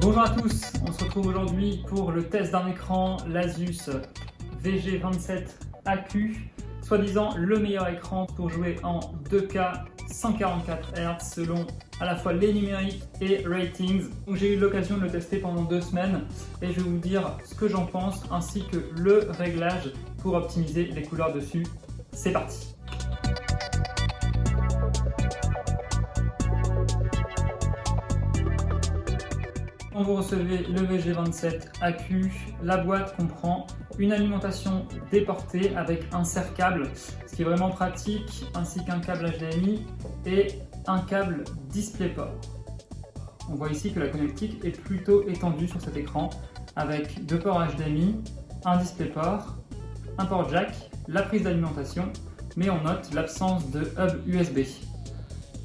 Bonjour à tous, on se retrouve aujourd'hui pour le test d'un écran l'Asus VG27AQ, soi-disant le meilleur écran pour jouer en 2K 144 Hz selon à la fois les numériques et ratings. J'ai eu l'occasion de le tester pendant 2 semaines et je vais vous dire ce que j'en pense ainsi que le réglage pour optimiser les couleurs dessus. C'est parti! Quand vous recevez le VG27AQ, la boîte comprend une alimentation déportée avec un serre-câble, ce qui est vraiment pratique, ainsi qu'un câble HDMI et un câble DisplayPort. On voit ici que la connectique est plutôt étendue sur cet écran, avec 2 ports HDMI, un DisplayPort, un port jack, la prise d'alimentation, mais on note l'absence de hub USB.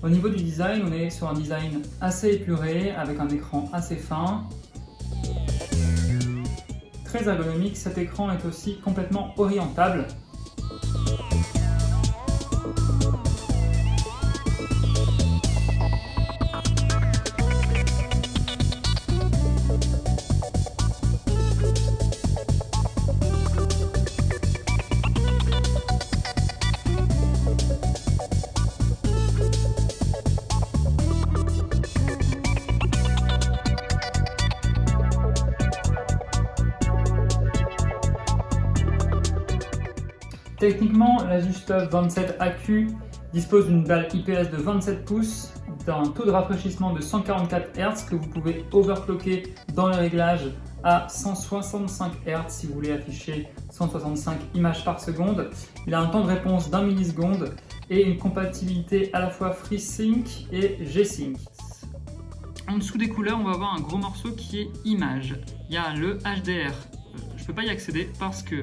Au niveau du design, on est sur un design assez épuré, avec un écran assez fin. Très ergonomique, cet écran est aussi complètement orientable. Techniquement, l'Asus TUF 27AQ dispose d'une dalle IPS de 27 pouces, d'un taux de rafraîchissement de 144 Hz que vous pouvez overclocker dans les réglages à 165 Hz si vous voulez afficher 165 images par seconde. Il a un temps de réponse d'1 milliseconde et une compatibilité à la fois FreeSync et G-Sync. En dessous des couleurs, on va avoir un gros morceau qui est image. Il y a le HDR, je ne peux pas y accéder parce que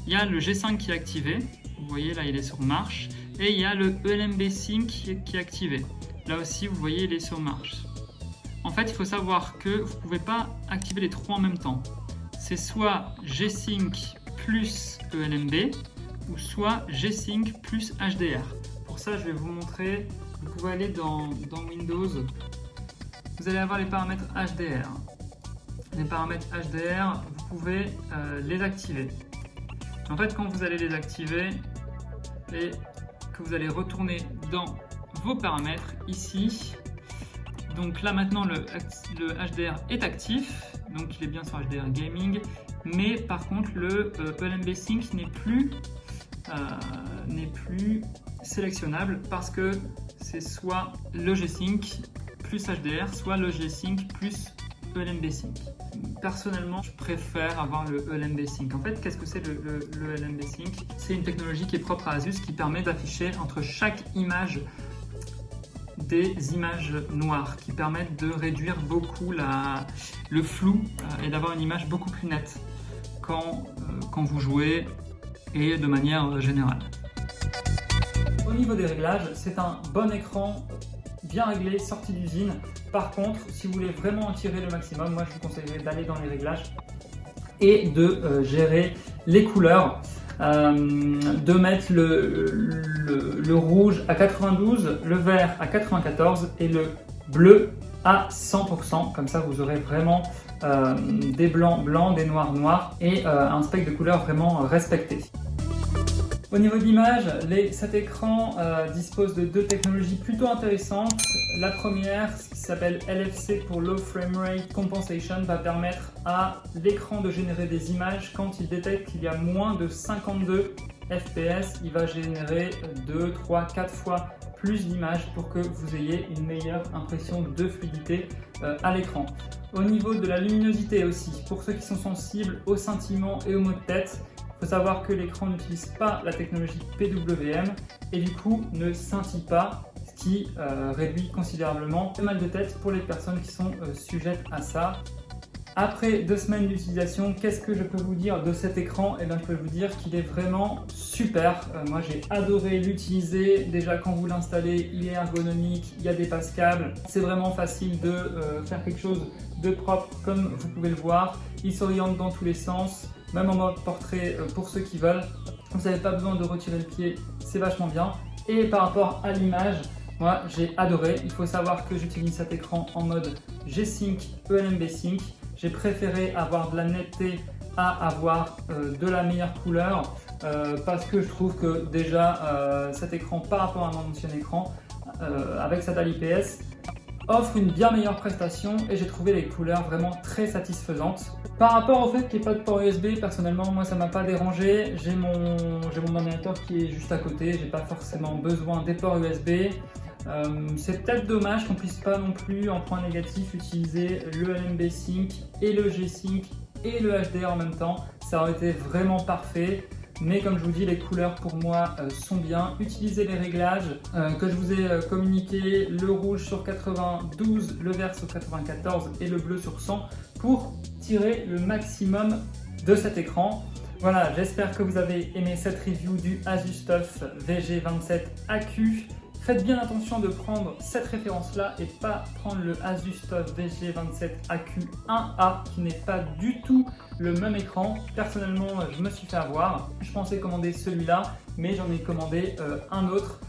il y a le G5 qui est activé, vous voyez là il est sur marche, et il y a le ELMB Sync qui est activé. Là aussi vous voyez il est sur marche. En fait il faut savoir que vous ne pouvez pas activer les trois en même temps. C'est soit G-Sync plus ELMB ou soit G-Sync plus HDR. Pour ça je vais vous montrer, vous pouvez aller dans Windows, vous allez avoir les paramètres HDR. Les paramètres HDR, vous pouvez les activer. En fait, quand vous allez les activer et que vous allez retourner dans vos paramètres ici, donc là maintenant le HDR est actif, donc il est bien sur HDR Gaming, mais par contre le ELMB Sync n'est plus sélectionnable parce que c'est soit le G-Sync plus HDR, soit le G-Sync plus ELMB Sync. Personnellement, je préfère avoir le ELMB Sync. En fait, qu'est-ce que c'est le ELMB Sync? C'est une technologie qui est propre à Asus qui permet d'afficher entre chaque image des images noires qui permettent de réduire beaucoup le flou et d'avoir une image beaucoup plus nette quand vous jouez et de manière générale. Au niveau des réglages, c'est un bon écran bien réglé, sorti d'usine. Par contre, si vous voulez vraiment en tirer le maximum, moi je vous conseillerais d'aller dans les réglages et de gérer les couleurs, de mettre le rouge à 92, le vert à 94 et le bleu à 100%. Comme ça, vous aurez vraiment des blancs blancs, des noirs noirs et un spectre de couleurs vraiment respecté. Au niveau de l'image, cet écran dispose de 2 technologies plutôt intéressantes. La première, ce qui s'appelle LFC pour Low Frame Rate Compensation, va permettre à l'écran de générer des images quand il détecte qu'il y a moins de 52 FPS. Il va générer 2, 3, 4 fois plus d'images pour que vous ayez une meilleure impression de fluidité à l'écran. Au niveau de la luminosité aussi, pour ceux qui sont sensibles aux scintillements et aux maux de tête, il faut savoir que l'écran n'utilise pas la technologie PWM et du coup ne scintille pas, ce qui réduit considérablement le mal de tête pour les personnes qui sont sujettes à ça. Après 2 semaines d'utilisation, qu'est-ce que je peux vous dire de cet écran? Eh bien, je peux vous dire qu'il est vraiment super. Moi j'ai adoré l'utiliser. Déjà quand vous l'installez, il est ergonomique, il y a des passes-câbles. C'est vraiment facile de faire quelque chose de propre comme vous pouvez le voir. Il s'oriente dans tous les sens. Même en mode portrait pour ceux qui veulent. Vous n'avez pas besoin de retirer le pied, c'est vachement bien. Et par rapport à l'image, Moi, j'ai adoré. Il faut savoir que j'utilise cet écran en mode G-Sync, ELMB Sync. J'ai préféré avoir de la netteté à avoir de la meilleure couleur parce que je trouve que déjà cet écran par rapport à mon ancien écran avec sa dalle IPS offre une bien meilleure prestation et j'ai trouvé les couleurs vraiment très satisfaisantes. Par rapport au fait qu'il n'y ait pas de port USB, personnellement moi ça m'a pas dérangé. J'ai mon ordinateur qui est juste à côté, j'ai pas forcément besoin des ports USB. C'est peut-être dommage qu'on puisse pas non plus en point négatif utiliser le LMB Sync et le G-Sync et le HDR en même temps. Ça aurait été vraiment parfait. Mais comme je vous dis, les couleurs pour moi sont bien. Utilisez les réglages que je vous ai communiqué, le rouge sur 92, le vert sur 94 et le bleu sur 100 pour tirer le maximum de cet écran. Voilà, j'espère que vous avez aimé cette review du Asus TUF VG27AQ. Faites bien attention de prendre cette référence-là et pas prendre le Asus TUF VG27AQ1A qui n'est pas du tout le même écran. Personnellement, je me suis fait avoir. Je pensais commander celui-là, mais j'en ai commandé un autre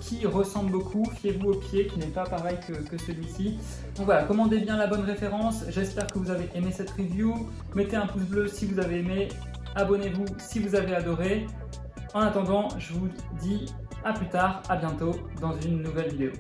qui ressemble beaucoup. Fiez-vous au pied, qui n'est pas pareil que celui-ci. Donc voilà, commandez bien la bonne référence. J'espère que vous avez aimé cette review. Mettez un pouce bleu si vous avez aimé. Abonnez-vous si vous avez adoré. En attendant, je vous dis à plus tard, à bientôt dans une nouvelle vidéo.